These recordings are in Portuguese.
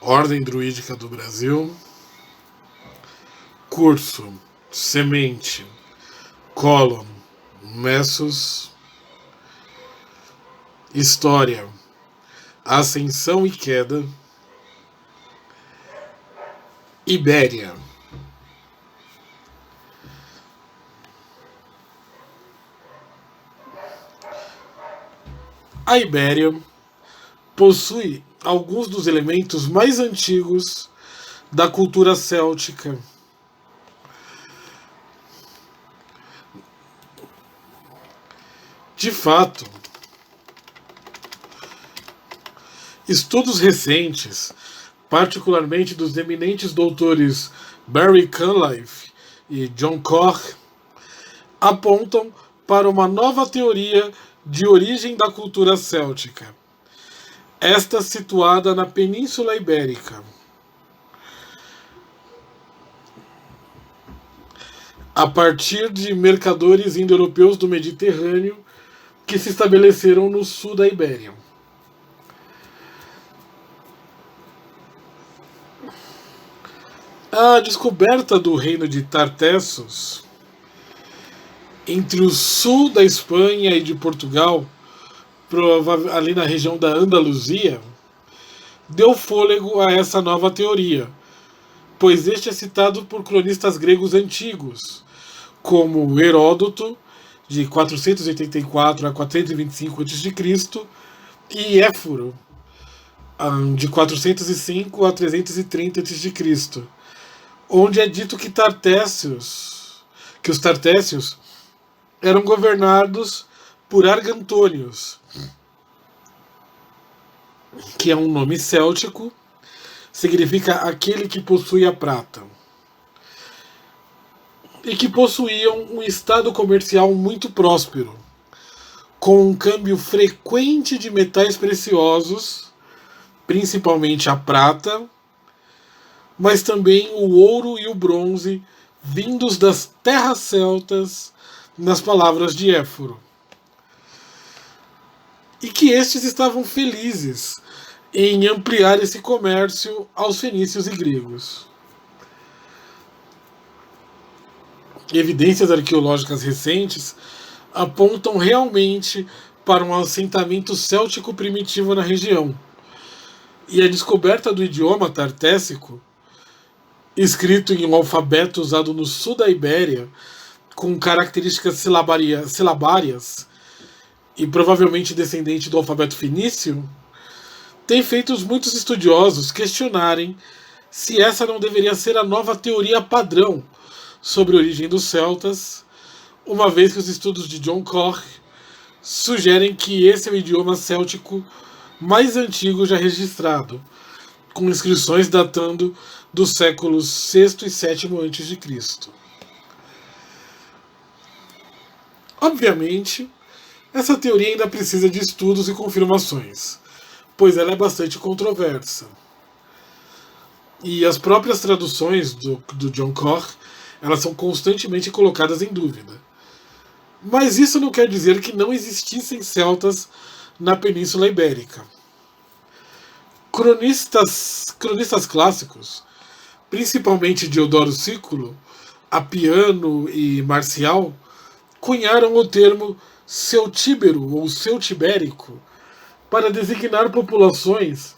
Ordem Druídica do Brasil, Curso, Semente, Colon, Messos, História, Ascensão e Queda, Ibéria. A Ibéria possui alguns dos elementos mais antigos da cultura céltica. De fato, estudos recentes, particularmente dos eminentes doutores Barry Cunliffe e John Koch, apontam para uma nova teoria de origem da cultura céltica, esta situada na Península Ibérica. A partir de mercadores indo-europeus do Mediterrâneo que se estabeleceram no sul da Ibéria. A descoberta do reino de Tartessos entre o sul da Espanha e de Portugal, ali na região da Andaluzia, deu fôlego a essa nova teoria, pois este é citado por cronistas gregos antigos, como Heródoto, de 484 a 425 a.C., e Éforo, de 405 a 330 a.C., onde é dito que os Tartécios eram governados por Argantônios, que é um nome céltico, significa aquele que possui a prata, e que possuíam um estado comercial muito próspero, com um câmbio frequente de metais preciosos, principalmente a prata, mas também o ouro e o bronze vindos das terras celtas, nas palavras de Éforo. E que estes estavam felizes em ampliar esse comércio aos fenícios e gregos. Evidências arqueológicas recentes apontam realmente para um assentamento céltico primitivo na região. E a descoberta do idioma tartésico, escrito em um alfabeto usado no sul da Ibéria, com características silabárias e provavelmente descendente do alfabeto fenício, tem feito muitos estudiosos questionarem se essa não deveria ser a nova teoria padrão sobre a origem dos celtas, uma vez que os estudos de John Koch sugerem que esse é o idioma céltico mais antigo já registrado, com inscrições datando dos séculos VI e VII a.C. Obviamente, essa teoria ainda precisa de estudos e confirmações, pois ela é bastante controversa. E as próprias traduções do John Koch, elas são constantemente colocadas em dúvida. Mas isso não quer dizer que não existissem celtas na Península Ibérica. Cronistas clássicos, principalmente Diodoro Sículo, Apiano e Marcial, cunharam o termo celtíbero ou celtibérico para designar populações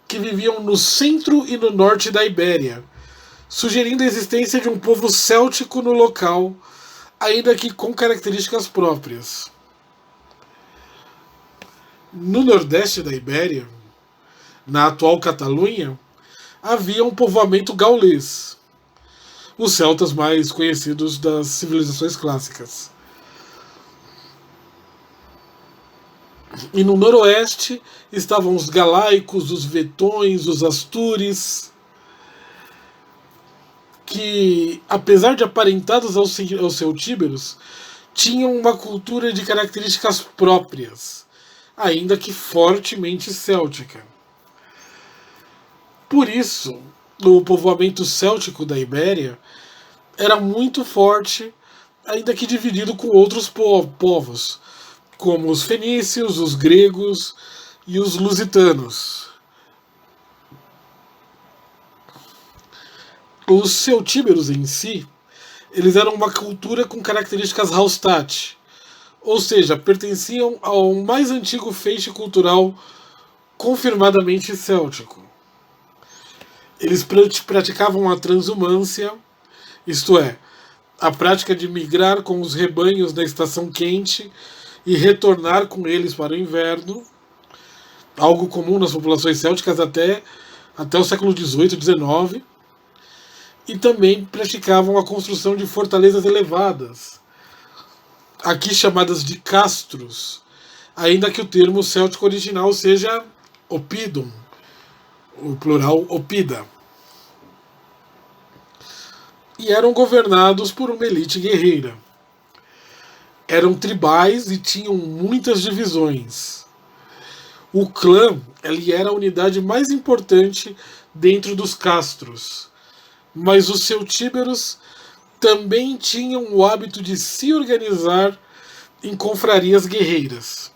que viviam no centro e no norte da Ibéria, sugerindo a existência de um povo céltico no local, ainda que com características próprias. No nordeste da Ibéria, na atual Catalunha, havia um povoamento gaulês, os celtas mais conhecidos das civilizações clássicas. E no noroeste estavam os galaicos, os vetões, os astures, que, apesar de aparentados aos celtíberos, tinham uma cultura de características próprias, ainda que fortemente céltica. Por isso, o povoamento céltico da Ibéria era muito forte, ainda que dividido com outros povos, como os fenícios, os gregos e os lusitanos. Os celtíberos em si, eles eram uma cultura com características Hallstatt, ou seja, pertenciam ao mais antigo feixe cultural confirmadamente céltico. Eles praticavam a transumância, isto é, a prática de migrar com os rebanhos na estação quente e retornar com eles para o inverno, algo comum nas populações célticas até o século XVIII, XIX, e também praticavam a construção de fortalezas elevadas, aqui chamadas de castros, ainda que o termo céltico original seja oppidum, o plural oppida. E eram governados por uma elite guerreira. Eram tribais e tinham muitas divisões. O clã ele era a unidade mais importante dentro dos castros, mas os celtíberos também tinham o hábito de se organizar em confrarias guerreiras.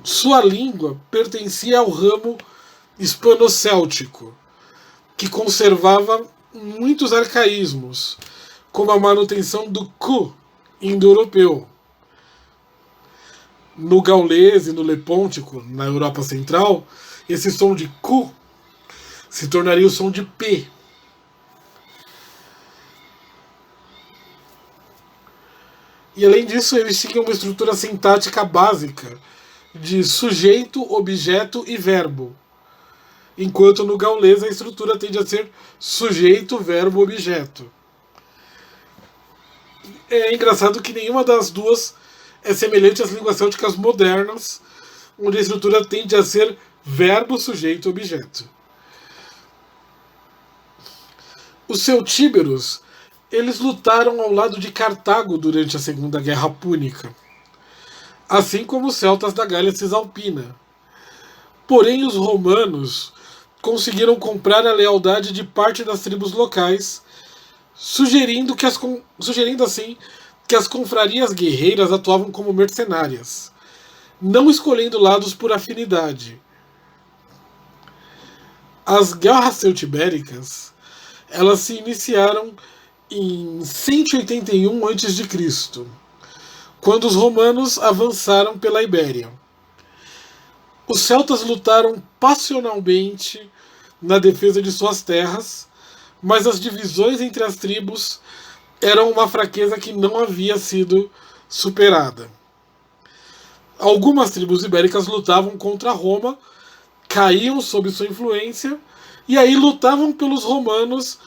Sua língua pertencia ao ramo hispano-céltico, que conservava muitos arcaísmos, como a manutenção do ku indo-europeu. No gaulês e no lepôntico, na Europa Central, esse som de ku se tornaria o som de p. E além disso, eles tinham uma estrutura sintática básica de sujeito, objeto e verbo. Enquanto no gaulês a estrutura tende a ser sujeito, verbo, objeto. É engraçado que nenhuma das duas é semelhante às línguas célticas modernas, onde a estrutura tende a ser verbo, sujeito, objeto. Os celtíberos, eles lutaram ao lado de Cartago durante a Segunda Guerra Púnica, assim como os celtas da Gália Cisalpina. Porém, os romanos conseguiram comprar a lealdade de parte das tribos locais, sugerindo assim que as confrarias guerreiras atuavam como mercenárias, não escolhendo lados por afinidade. As guerras celtibéricas elas se iniciaram em 181 a.C., quando os romanos avançaram pela Ibéria. Os celtas lutaram passionalmente na defesa de suas terras, mas as divisões entre as tribos eram uma fraqueza que não havia sido superada. Algumas tribos ibéricas lutavam contra Roma, caíam sob sua influência, e aí lutavam pelos romanos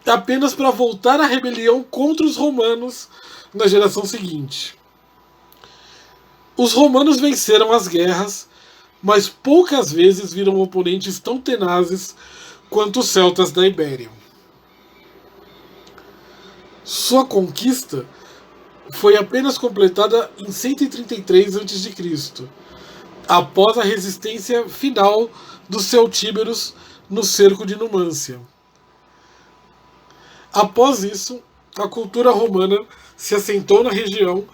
apenas para voltar à rebelião contra os romanos na geração seguinte. Os romanos venceram as guerras, mas poucas vezes viram oponentes tão tenazes quanto os celtas da Ibéria. Sua conquista foi apenas completada em 133 a.C., após a resistência final dos celtíberos no cerco de Numância. Após isso, a cultura romana se assentou na região,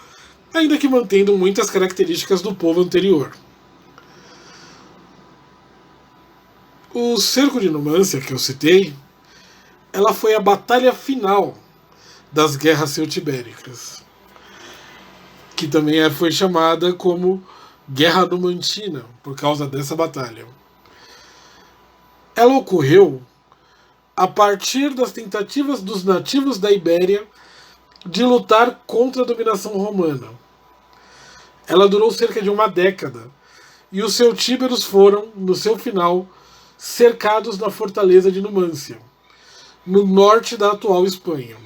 ainda que mantendo muitas características do povo anterior. O cerco de Numância, que eu citei, ela foi a batalha final das guerras celtibéricas, que também foi chamada como Guerra Numantina, por causa dessa batalha. Ela ocorreu a partir das tentativas dos nativos da Ibéria de lutar contra a dominação romana. Ela durou cerca de uma década, e os celtíberos foram, no seu final, cercados na fortaleza de Numância, no norte da atual Espanha.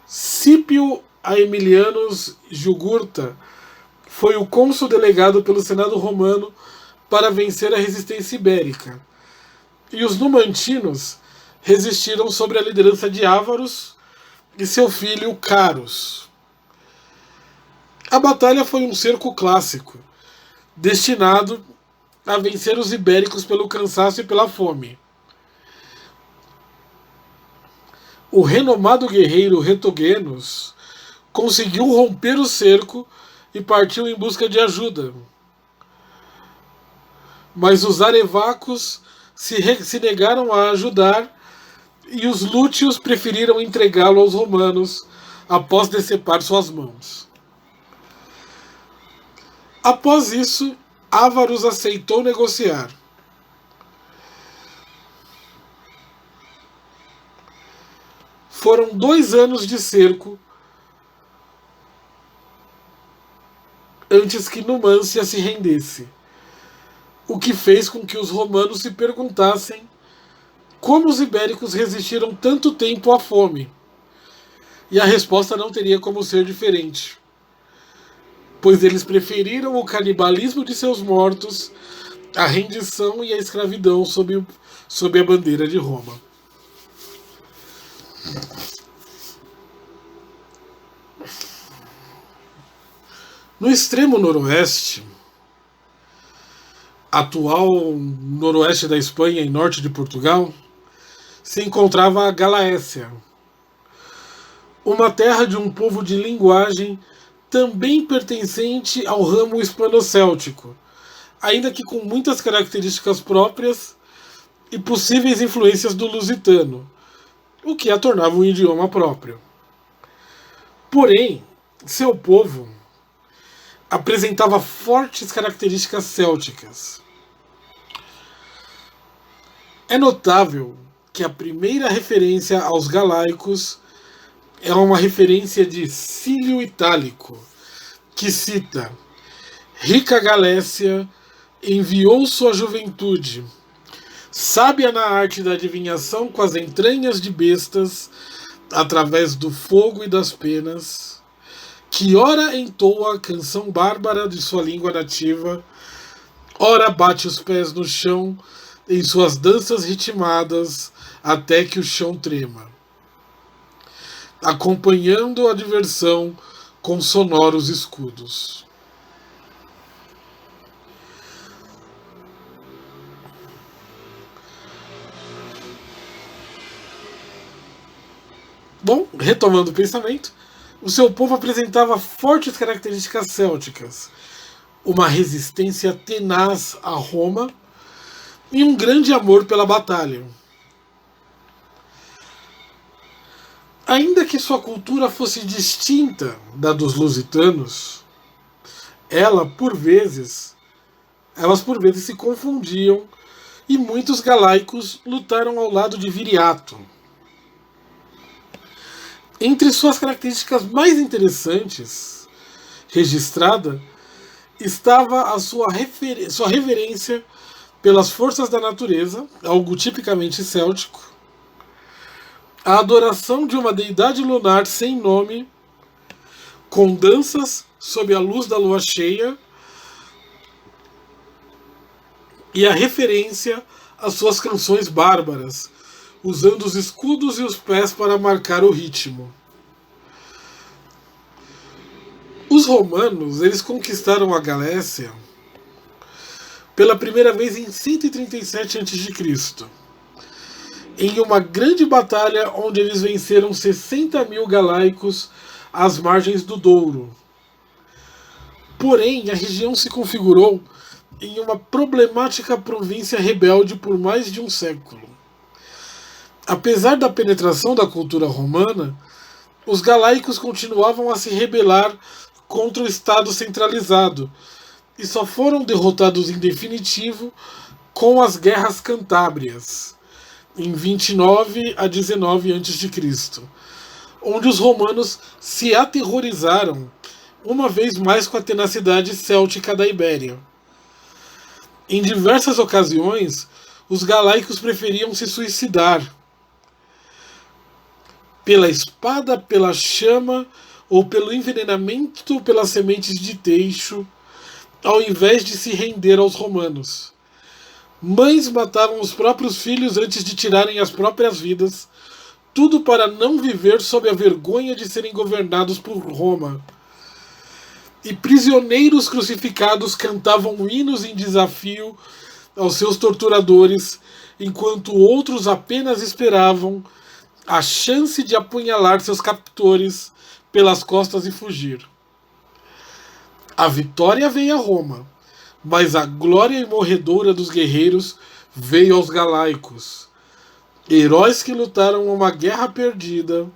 Scipio Aemilianus Jugurtha foi o cônsul delegado pelo Senado romano para vencer a resistência ibérica, e os numantinos resistiram sob a liderança de Ávaros e seu filho Carus. A batalha foi um cerco clássico, destinado a vencer os ibéricos pelo cansaço e pela fome. O renomado guerreiro Retogenos conseguiu romper o cerco e partiu em busca de ajuda. mas os arevacos se negaram a ajudar e os lútios preferiram entregá-lo aos romanos após decepar suas mãos. Após isso, Ávaros aceitou negociar. Foram 2 anos de cerco antes que Numância se rendesse, o que fez com que os romanos se perguntassem como os ibéricos resistiram tanto tempo à fome. E a resposta não teria como ser diferente, pois eles preferiram o canibalismo de seus mortos à rendição e à escravidão sob a bandeira de Roma. No extremo noroeste, atual noroeste da Espanha e norte de Portugal, se encontrava a Galácia, uma terra de um povo de linguagem também pertencente ao ramo hispano-céltico, ainda que com muitas características próprias e possíveis influências do lusitano, o que a tornava um idioma próprio. Porém, seu povo apresentava fortes características célticas. É notável que a primeira referência aos galaicos é uma referência de Cílio Itálico, que cita: rica Galécia enviou sua juventude, sábia na arte da adivinhação com as entranhas de bestas, através do fogo e das penas, que ora entoa a canção bárbara de sua língua nativa, ora bate os pés no chão em suas danças ritmadas até que o chão trema, acompanhando a diversão com sonoros escudos. Bom, retomando o pensamento, o seu povo apresentava fortes características célticas, uma resistência tenaz a Roma e um grande amor pela batalha. Ainda que sua cultura fosse distinta da dos lusitanos, elas por vezes se confundiam e muitos galaicos lutaram ao lado de Viriato. Entre suas características mais interessantes registrada estava a sua reverência pelas forças da natureza, algo tipicamente céltico, a adoração de uma deidade lunar sem nome, com danças sob a luz da lua cheia, e a referência às suas canções bárbaras, usando os escudos e os pés para marcar o ritmo. Os romanos, eles conquistaram a Galécia pela primeira vez em 137 a.C., em uma grande batalha onde eles venceram 60.000 galaicos às margens do Douro. Porém, a região se configurou em uma problemática província rebelde por mais de um século. Apesar da penetração da cultura romana, os galaicos continuavam a se rebelar contra o Estado centralizado e só foram derrotados em definitivo com as Guerras Cantábrias, em 29 a 19 a.C., onde os romanos se aterrorizaram uma vez mais com a tenacidade céltica da Ibéria. Em diversas ocasiões, os galaicos preferiam se suicidar pela espada, pela chama ou pelo envenenamento pelas sementes de teixo, ao invés de se render aos romanos. Mães matavam os próprios filhos antes de tirarem as próprias vidas, tudo para não viver sob a vergonha de serem governados por Roma. E prisioneiros crucificados cantavam hinos em desafio aos seus torturadores, enquanto outros apenas esperavam a chance de apunhalar seus captores pelas costas e fugir. A vitória veio a Roma, Mas a glória imorredora dos guerreiros veio aos galaicos, heróis que lutaram uma guerra perdida,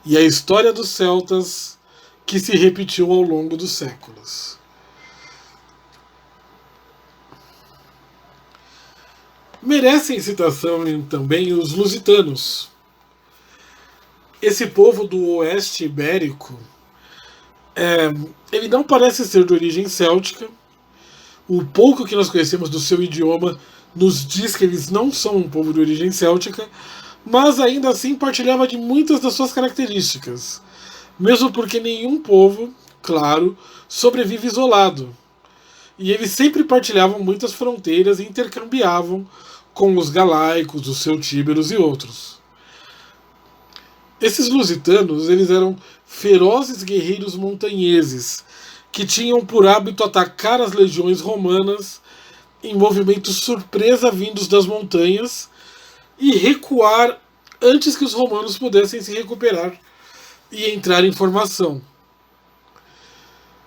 e a história dos celtas que se repetiu ao longo dos séculos. Merecem citação também os lusitanos. Esse povo do oeste ibérico, ele não parece ser de origem céltica. O pouco que nós conhecemos do seu idioma nos diz que eles não são um povo de origem céltica, mas ainda assim partilhava de muitas das suas características, mesmo porque nenhum povo, claro, sobrevive isolado. E eles sempre partilhavam muitas fronteiras e intercambiavam com os galaicos, os celtíberos e outros. Esses lusitanos, eles eram ferozes guerreiros montanheses que tinham por hábito atacar as legiões romanas em movimentos surpresa vindos das montanhas e recuar antes que os romanos pudessem se recuperar e entrar em formação.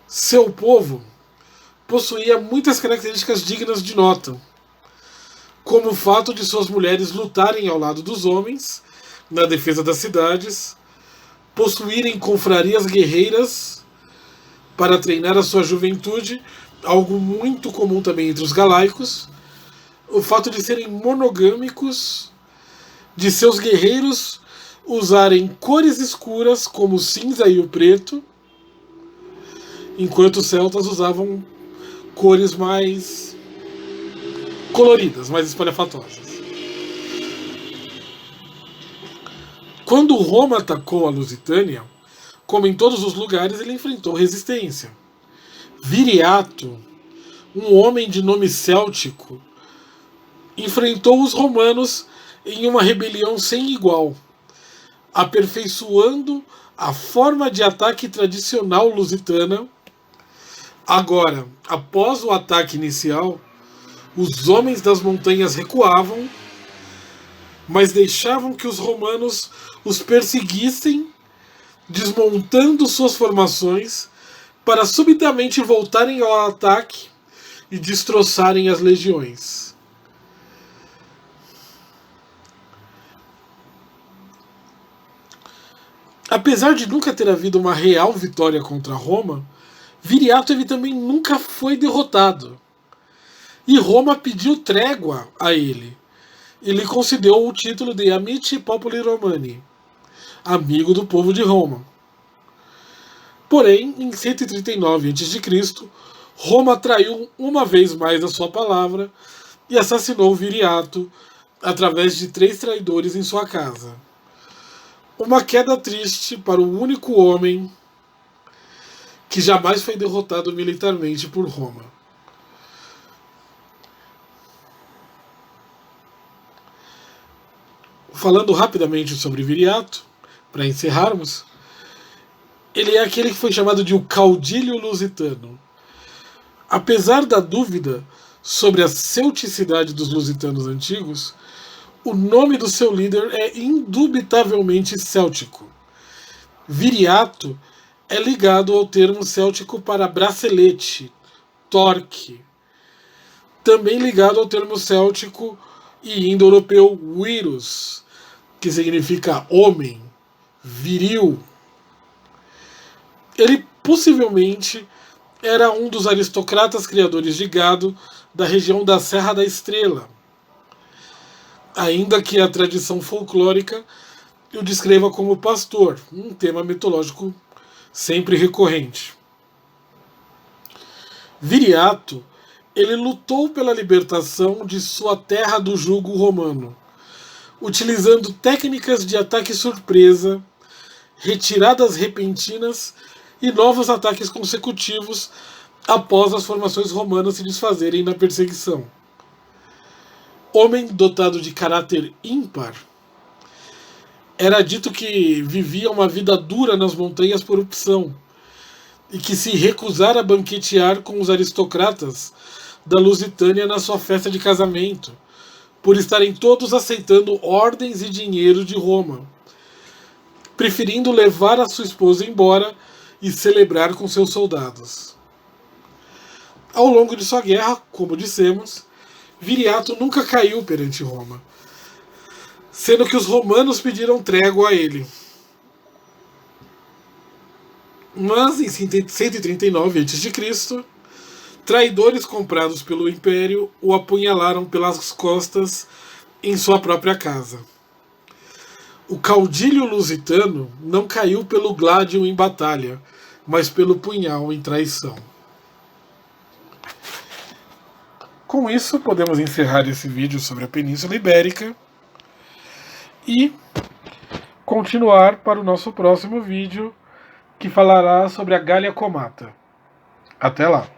Seu povo possuía muitas características dignas de nota, como o fato de suas mulheres lutarem ao lado dos homens na defesa das cidades, possuírem confrarias guerreiras para treinar a sua juventude, algo muito comum também entre os galaicos, o fato de serem monogâmicos, de seus guerreiros usarem cores escuras como o cinza e o preto, enquanto os celtas usavam cores mais coloridas, mais espalhafatosas. Quando Roma atacou a Lusitânia, como em todos os lugares, ele enfrentou resistência. Viriato, um homem de nome céltico, enfrentou os romanos em uma rebelião sem igual, aperfeiçoando a forma de ataque tradicional lusitana. Agora, após o ataque inicial, os homens das montanhas recuavam, mas deixavam que os romanos os perseguissem, desmontando suas formações, para subitamente voltarem ao ataque e destroçarem as legiões. Apesar de nunca ter havido uma real vitória contra Roma, Viriato ele também nunca foi derrotado. E Roma pediu trégua a ele. E lhe concedeu o título de Amici Populi Romani, amigo do povo de Roma. Porém, em 139 a.C., Roma traiu uma vez mais a sua palavra e assassinou Viriato através de 3 traidores em sua casa. Uma queda triste para o único homem que jamais foi derrotado militarmente por Roma. Falando rapidamente sobre Viriato, para encerrarmos, ele é aquele que foi chamado de o caudilho lusitano. Apesar da dúvida sobre a celticidade dos lusitanos antigos, o nome do seu líder é indubitavelmente céltico. Viriato é ligado ao termo céltico para bracelete, torque, também ligado ao termo céltico e indo-europeu virus, que significa homem, viril. Ele possivelmente era um dos aristocratas criadores de gado da região da Serra da Estrela, ainda que a tradição folclórica o descreva como pastor, um tema mitológico sempre recorrente. Viriato, ele lutou pela libertação de sua terra do jugo romano, utilizando técnicas de ataque surpresa, retiradas repentinas e novos ataques consecutivos após as formações romanas se desfazerem na perseguição. Homem dotado de caráter ímpar, era dito que vivia uma vida dura nas montanhas por opção e que se recusara a banquetear com os aristocratas da Lusitânia na sua festa de casamento, por estarem todos aceitando ordens e dinheiro de Roma, preferindo levar a sua esposa embora e celebrar com seus soldados. Ao longo de sua guerra, como dissemos, Viriato nunca caiu perante Roma, sendo que os romanos pediram trégua a ele. Mas em 139 a.C., traidores comprados pelo Império o apunhalaram pelas costas em sua própria casa. O caudilho lusitano não caiu pelo gládio em batalha, mas pelo punhal em traição. Com isso, podemos encerrar esse vídeo sobre a Península Ibérica e continuar para o nosso próximo vídeo, que falará sobre a Gália Comata. Até lá!